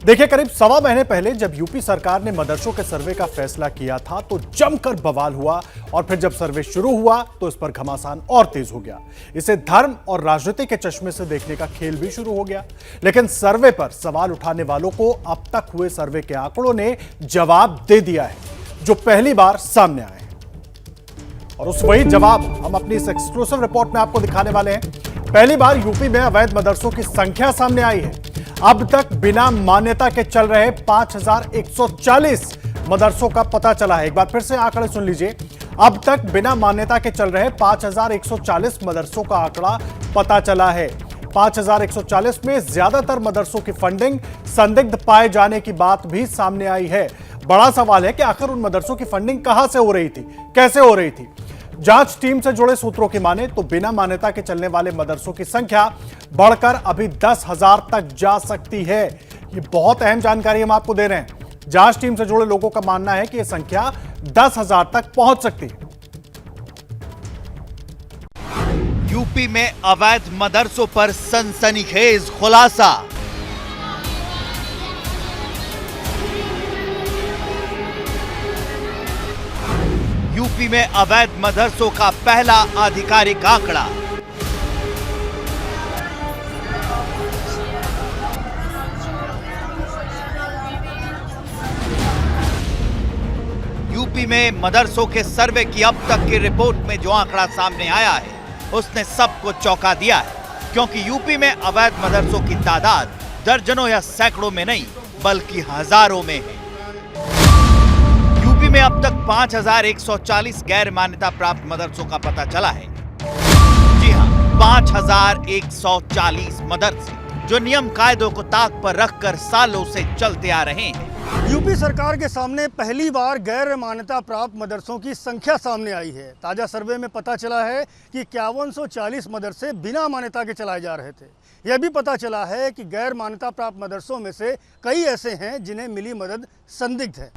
देखिए, करीब सवा महीने पहले जब यूपी सरकार ने मदरसों के सर्वे का फैसला किया था तो जमकर बवाल हुआ और फिर जब सर्वे शुरू हुआ तो इस पर घमासान और तेज हो गया। इसे धर्म और राजनीति के चश्मे से देखने का खेल भी शुरू हो गया। लेकिन सर्वे पर सवाल उठाने वालों को अब तक हुए सर्वे के आंकड़ों ने जवाब दे दिया है, जो पहली बार सामने आए हैं। और उस वही जवाब हम अपनी इस एक्सक्लूसिव रिपोर्ट में आपको दिखाने वाले हैं। पहली बार यूपी में अवैध मदरसों की संख्या सामने आई है। अब तक बिना मान्यता के चल रहे 5140 मदरसों का पता चला है। एक बार फिर से आंकड़े सुन लीजिए। अब तक बिना मान्यता के चल रहे 5140 मदरसों का आंकड़ा पता चला है। 5140 में ज्यादातर मदरसों की फंडिंग संदिग्ध पाए जाने की बात भी सामने आई है। बड़ा सवाल है कि आखिर उन मदरसों की फंडिंग कहां से हो रही थी, कैसे हो रही थी। जांच टीम से जुड़े सूत्रों की माने तो बिना मान्यता के चलने वाले मदरसों की संख्या बढ़कर अभी 10,000 तक जा सकती है। ये बहुत अहम जानकारी हम आपको दे रहे हैं। जांच टीम से जुड़े लोगों का मानना है कि यह संख्या 10,000 तक पहुंच सकती है। यूपी में अवैध मदरसों पर सनसनीखेज खुलासा। यूपी में अवैध मदरसों का पहला आधिकारिक आंकड़ा। यूपी में मदरसों के सर्वे की अब तक की रिपोर्ट में जो आंकड़ा सामने आया है उसने सबको चौंका दिया है, क्योंकि यूपी में अवैध मदरसों की तादाद दर्जनों या सैकड़ों में नहीं बल्कि हजारों में है। यूपी में अब तक 5140 गैर मान्यता प्राप्त मदरसों का पता चला है। जी हां, 5140 मदरसे जो नियम कायदों को ताक पर रखकर सालों से चलते आ रहे हैं। यूपी सरकार के सामने पहली बार गैर मान्यता प्राप्त मदरसों की संख्या सामने आई है। ताजा सर्वे में पता चला है कि 5140 मदरसे बिना मान्यता के चलाए जा रहे थे। यह भी पता चला है कि गैर मान्यता प्राप्त मदरसों में से कई ऐसे हैं जिन्हें मिली मदद संदिग्ध है।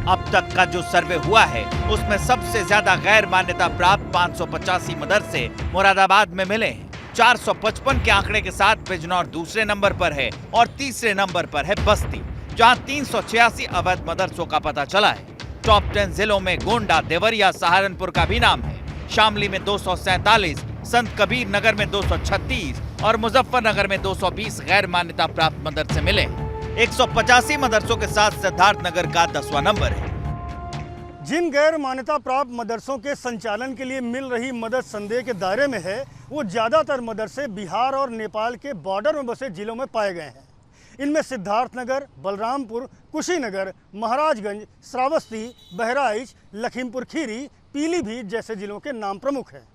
अब तक का जो सर्वे हुआ है उसमें सबसे ज्यादा गैर मान्यता प्राप्त 585 मदरसे मुरादाबाद में मिले हैं। 455 के आंकड़े के साथ बिजनौर दूसरे नंबर पर है और तीसरे नंबर पर है बस्ती, जहां 386 अवैध मदरसों का पता चला है। टॉप 10 जिलों में गोंडा, देवरिया, सहारनपुर का भी नाम है। शामली में 247, संत कबीर नगर में 236 और मुजफ्फरनगर में 220 गैर मान्यता प्राप्त मदरसे मिले। 185 मदरसों के साथ सिद्धार्थनगर का 10वां नंबर है। जिन गैर मान्यता प्राप्त मदरसों के संचालन के लिए मिल रही मदद संदेह के दायरे में है, वो ज्यादातर मदरसे बिहार और नेपाल के बॉर्डर में बसे जिलों में पाए गए हैं। इनमें सिद्धार्थनगर, बलरामपुर, कुशीनगर, महाराजगंज, श्रावस्ती, बहराइच, लखीमपुर खीरी, पीलीभीत जैसे जिलों के नाम प्रमुख हैं।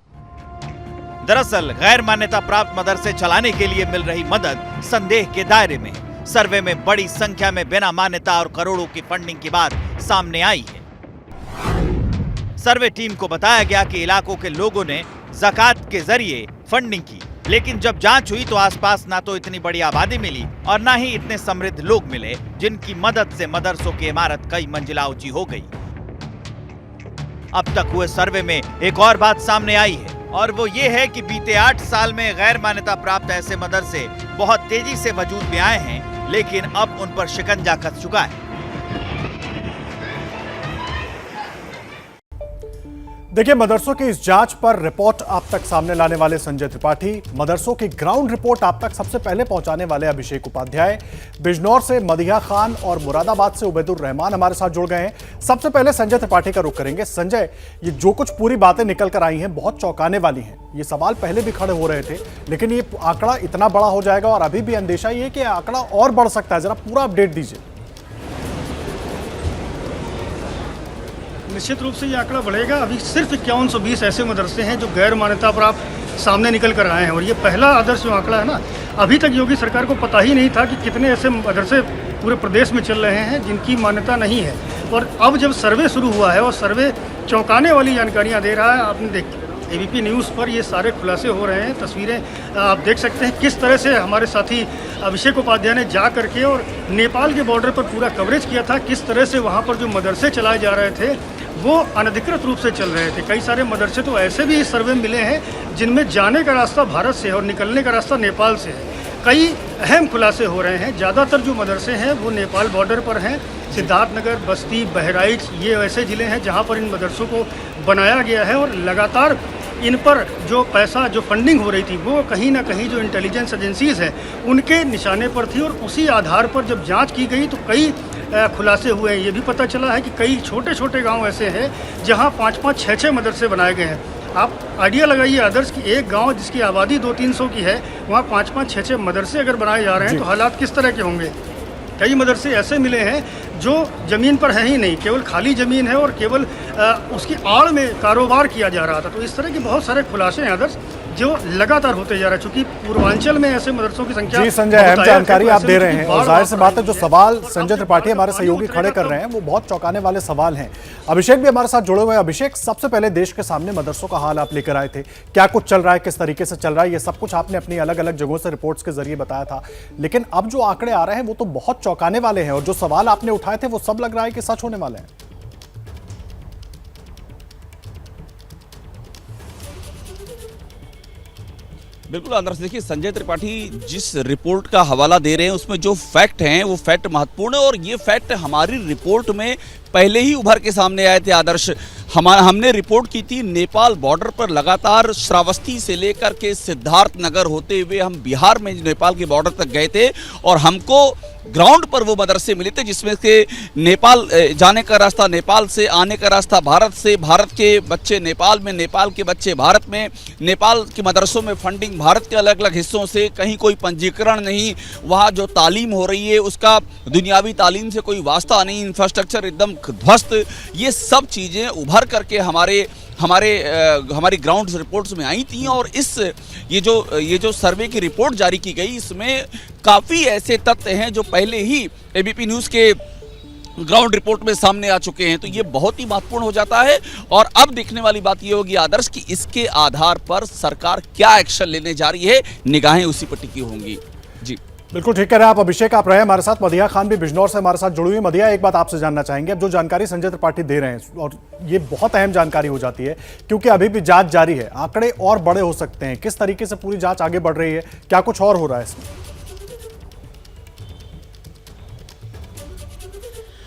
दरअसल गैर मान्यता प्राप्त मदरसे चलाने के लिए मिल रही मदद संदेह के दायरे में। सर्वे में बड़ी संख्या में बिना मान्यता और करोड़ों की फंडिंग की बात सामने आई है। सर्वे टीम को बताया गया कि इलाकों के लोगों ने ज़कात के जरिए फंडिंग की, लेकिन जब जांच हुई तो आसपास ना तो इतनी बड़ी आबादी मिली और ना ही इतने समृद्ध लोग मिले जिनकी मदद से मदरसों की इमारत कई मंजिला ऊंची हो गई। अब तक हुए सर्वे में एक और बात सामने आई है और वो ये है कि बीते 8 साल में गैर मान्यता प्राप्त ऐसे मदरसे बहुत तेजी से वजूद में आए हैं, लेकिन अब उन पर शिकंजा कस चुका है। देखिए, मदरसों की इस जांच पर रिपोर्ट आप तक सामने लाने वाले संजय त्रिपाठी, मदरसों की ग्राउंड रिपोर्ट आप तक सबसे पहले पहुंचाने वाले अभिषेक उपाध्याय, बिजनौर से मदिहा खान और मुरादाबाद से उबैदुर रहमान हमारे साथ जुड़ गए हैं। सबसे पहले संजय त्रिपाठी का रुख करेंगे। संजय, ये जो कुछ पूरी बातें निकल कर आई हैं बहुत चौंकाने वाली हैं। ये सवाल पहले भी खड़े हो रहे थे, लेकिन ये आंकड़ा इतना बड़ा हो जाएगा और अभी भी अंदेशा ये कि आंकड़ा और बढ़ सकता है। जरा पूरा अपडेट दीजिए। निश्चित रूप से ये आंकड़ा बढ़ेगा। अभी सिर्फ 5120 ऐसे मदरसे हैं जो गैर मान्यता प्राप्त सामने निकल कर आए हैं और ये पहला आदर्श जो आंकड़ा है ना, अभी तक योगी सरकार को पता ही नहीं था कि कितने ऐसे मदरसे पूरे प्रदेश में चल रहे हैं जिनकी मान्यता नहीं है। और अब जब सर्वे शुरू हुआ है और सर्वे चौंकाने वाली जानकारियाँ दे रहा है। आपने देख एबीपी न्यूज़ पर ये सारे खुलासे हो रहे हैं। तस्वीरें आप देख सकते हैं किस तरह से हमारे साथी अभिषेक उपाध्याय ने जा करके और नेपाल के बॉर्डर पर पूरा कवरेज किया था। किस तरह से वहाँ पर जो मदरसे चलाए जा रहे थे वो अनधिकृत रूप से चल रहे थे। कई सारे मदरसे तो ऐसे भी इस सर्वे में मिले हैं जिनमें जाने का रास्ता भारत से है और निकलने का रास्ता नेपाल से है। कई अहम खुलासे हो रहे हैं। ज़्यादातर जो मदरसे हैं वो नेपाल बॉर्डर पर हैं। सिद्धार्थनगर, बस्ती, बहराइच ये ऐसे ज़िले हैं जहाँ पर इन मदरसों को बनाया गया है और लगातार इन पर जो पैसा, जो फंडिंग हो रही थी वो कहीं ना कहीं जो इंटेलिजेंस एजेंसीज़ हैं उनके निशाने पर थी। और उसी आधार पर जब जांच की गई तो कई खुलासे हुए हैं। ये भी पता चला है कि कई छोटे छोटे गांव ऐसे हैं जहां 5-5, 6-6 मदरसे बनाए गए हैं। आप आइडिया लगाइए आदर्श कि एक गांव जिसकी आबादी 200-300 की है वहाँ 5-5, 6-6 मदरसे अगर बनाए जा रहे हैं तो हालात किस तरह के होंगे। कई मदरसे ऐसे मिले हैं जो ज़मीन पर है ही नहीं, केवल खाली ज़मीन है और केवल उसकी आड़ में कारोबार किया जा रहा था। तो इस तरह के बहुत सारे खुलासे हैं आदर्श जो लगातार होते जा रहे हैं, क्योंकि पूर्वांचल में ऐसे मदरसों की संख्या। जी संजय, अहम जानकारी आप दे रहे हैं और जाहिर सी बात है जो सवाल संजय त्रिपाठी हमारे सहयोगी खड़े कर रहे हैं वो बहुत चौंकाने वाले सवाल हैं। अभिषेक भी हमारे साथ जुड़े हुए हैं। अभिषेक, सबसे पहले देश के सामने मदरसों का हाल आप लेकर आए थे, क्या कुछ चल रहा है, किस तरीके से चल रहा है, ये सब कुछ आपने अपनी अलग अलग जगहों से रिपोर्ट्स के जरिए बताया था। लेकिन अब जो आंकड़े आ रहे हैं वो तो बहुत चौंकाने वाले हैं और जो सवाल आपने उठाए थे वो सब लग रहा है कि सच होने वाले हैं। बिल्कुल आदर्श, देखिए संजय त्रिपाठी जिस रिपोर्ट का हवाला दे रहे हैं उसमें जो फैक्ट हैं वो फैक्ट महत्वपूर्ण है और ये फैक्ट हमारी रिपोर्ट में पहले ही उभर के सामने आए थे। आदर्श, हमने रिपोर्ट की थी नेपाल बॉर्डर पर लगातार श्रावस्ती से लेकर के सिद्धार्थनगर होते हुए हम बिहार में नेपाल के बॉर्डर तक गए थे और हमको ग्राउंड पर वो मदरसे मिले थे जिसमें से नेपाल जाने का रास्ता, नेपाल से आने का रास्ता भारत से, भारत के बच्चे नेपाल में, नेपाल के बच्चे भारत में, नेपाल के मदरसों में फंडिंग भारत के अलग अलग हिस्सों से, कहीं कोई पंजीकरण नहीं, वहाँ जो तालीम हो रही है उसका दुनियावी तालीम से कोई वास्ता नहीं, इंफ्रास्ट्रक्चर एकदम ध्वस्त। ये सब चीज़ें उभर करके हमारी ग्राउंड रिपोर्ट्स में आई थी और ये जो सर्वे की रिपोर्ट जारी की गई इसमें काफ़ी ऐसे तथ्य हैं जो पहले ही एबीपी न्यूज़ के ग्राउंड रिपोर्ट में सामने आ चुके हैं। तो ये बहुत ही महत्वपूर्ण हो जाता है और अब देखने वाली बात ये होगी आदर्श कि इसके आधार पर सरकार क्या एक्शन लेने जा रही है, निगाहें उसी पर टिकी होंगी। जी बिल्कुल ठीक कह रहे हैं आप अभिषेक। आप रहे हमारे साथ, मदिया खान भी बिजनौर से हमारे साथ जुड़ी हुई। मदिया, एक बात आपसे जानना चाहेंगे, अब जो जानकारी संजय त्रिपाठी दे रहे हैं और ये बहुत अहम जानकारी हो जाती है क्योंकि अभी भी जांच जारी है, आंकड़े और बड़े हो सकते हैं, किस तरीके से पूरी जांच आगे बढ़ रही है, क्या कुछ और हो रहा है इसमें?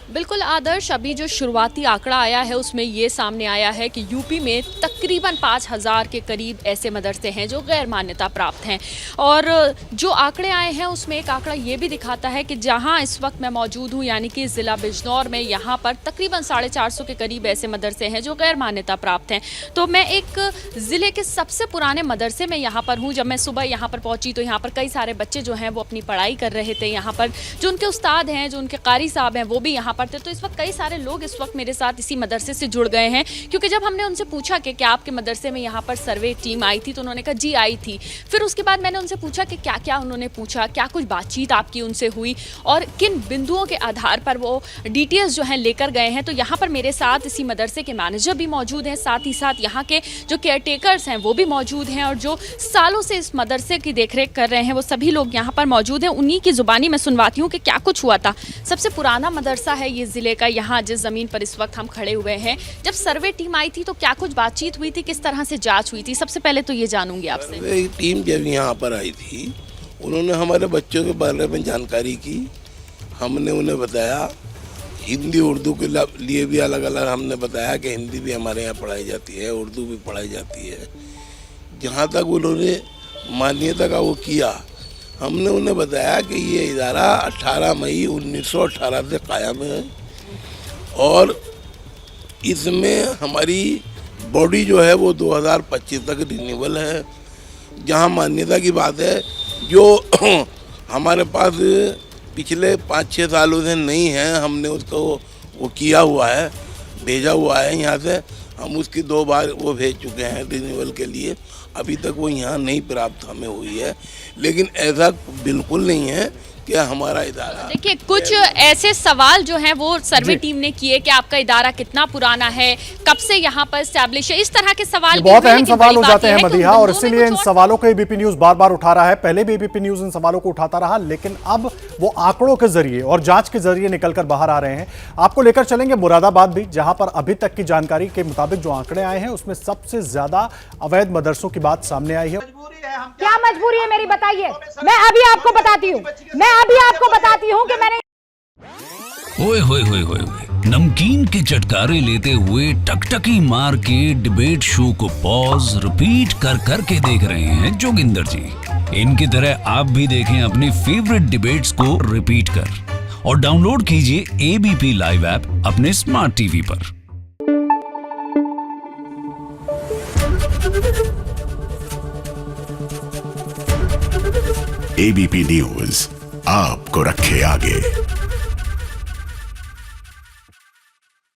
बिल्कुल आदर्श, अभी जो शुरुआती आंकड़ा आया है उसमें ये सामने आया है कि यूपी में तकरीबन 5000 के करीब ऐसे मदरसे हैं जो गैर मान्यता प्राप्त हैं। और जो आंकड़े आए हैं उसमें एक आंकड़ा ये भी दिखाता है कि जहां इस वक्त मैं मौजूद हूं यानी कि ज़िला बिजनौर में, यहाँ पर तकरीबन 450 के करीब ऐसे मदरसे हैं जो गैर मान्यता प्राप्त हैं। तो मैं एक ज़िले के सबसे पुराने मदरसे में यहाँ पर हूँ। जब मैं सुबह यहाँ पर पहुँची तो यहाँ पर कई सारे बच्चे जो हैं वो अपनी पढ़ाई कर रहे थे। यहाँ पर जो उनके उस्ताद हैं, जो उनके कारी साहब हैं, वो भी यहाँ पर थे। तो इस वक्त कई सारे लोग इस वक्त मेरे साथ इसी मदरसे से जुड़ गए हैं, क्योंकि जब हमने उनसे पूछा कि क्या आपके मदरसे में यहाँ पर सर्वे टीम आई थी तो उन्होंने कहा जी आई थी। फिर उसके बाद मैंने उनसे पूछा कि क्या क्या उन्होंने पूछा, क्या कुछ बातचीत आपकी उनसे हुई और किन बिंदुओं के आधार पर वो डिटेल्स जो हैं लेकर गए हैं। तो यहाँ पर मेरे साथ इसी मदरसे के मैनेजर भी मौजूद हैं, साथ ही साथ यहाँ के जो केयर टेकर्स हैं वो भी मौजूद हैं और जो सालों से इस मदरसे की देखरेख कर रहे हैं वो सभी लोग यहाँ पर मौजूद हैं। उन्हीं की जुबानी में सुनवाती हूँ कि क्या कुछ हुआ था। सबसे पुराना मदरसा है ये ज़िले का, यहाँ जिस ज़मीन पर इस वक्त हम खड़े हुए हैं। जब सर्वे टीम आई थी तो क्या कुछ बातचीत हुई थी, किस तरह से जांच हुई थी? सबसे पहले तो ये जानूंगी आपसे। सर्वे टीम जब यहाँ पर आई थी उन्होंने हमारे बच्चों के बारे में जानकारी की। हमने उन्हें बताया, हिंदी उर्दू के लिए भी अलग अलग हमने बताया कि हिंदी भी हमारे यहाँ पढ़ाई जाती है, उर्दू भी पढ़ाई जाती है। जहाँ तक उन्होंने मान्यता का वो किया, हमने उन्हें बताया कि ये इदारा 18 मई 1918 से कायम है और इसमें हमारी बॉडी जो है वो 2025 तक रिन्यूअल है। जहाँ मान्यता की बात है, जो हमारे पास पिछले 5-6 सालों से नहीं है, हमने उसको वो किया हुआ है, भेजा हुआ है यहाँ से। हम उसकी 2 बार वो भेज चुके हैं रिन्यूअल के लिए, अभी तक वो यहाँ नहीं प्राप्त हमें हुई है। लेकिन ऐसा बिल्कुल नहीं है कि हमारा इदारा। देखिए कुछ ऐसे सवाल जो हैं वो सर्वे टीम ने किए कि आपका इदारा कितना पुराना है, कब से यहाँ पर एस्टैब्लिश है, इस तरह के सवाल बहुत भी हुए, अहम लेकिन सवाल बड़ी हो बात जाते यह हैं है कि मदीहा, उन और बंदों में इसीलिए इन कुछ और सवालों को एबीपी न्यूज बार बार उठा रहा है। पहले भी एबीपी न्यूज इन सवालों को उठाता रहा, लेकिन अब वो आंकड़ों के जरिए और जांच के जरिए निकलकर बाहर आ रहे हैं। आपको लेकर चलेंगे मुरादाबाद भी, जहां पर अभी तक की जानकारी के मुताबिक जो आंकड़े आए हैं उसमें सबसे ज्यादा अवैध मदरसों की बात सामने आई है। क्या मजबूरी है मेरी, बताइए। मैं अभी आपको बताती हूँ कि मैंने ओए होए होए होए होए, नमकीन के चटकारे लेते हुए टकटकी मार के डिबेट शो को पॉज रिपीट कर कर के देख रहे हैं जोगिंदर जी। इनकी तरह आप भी देखें अपनी फेवरेट डिबेट्स को रिपीट कर, और डाउनलोड कीजिए एबीपी लाइव ऐप अपने स्मार्ट टीवी पर। एबीपी न्यूज आपको रखे आगे।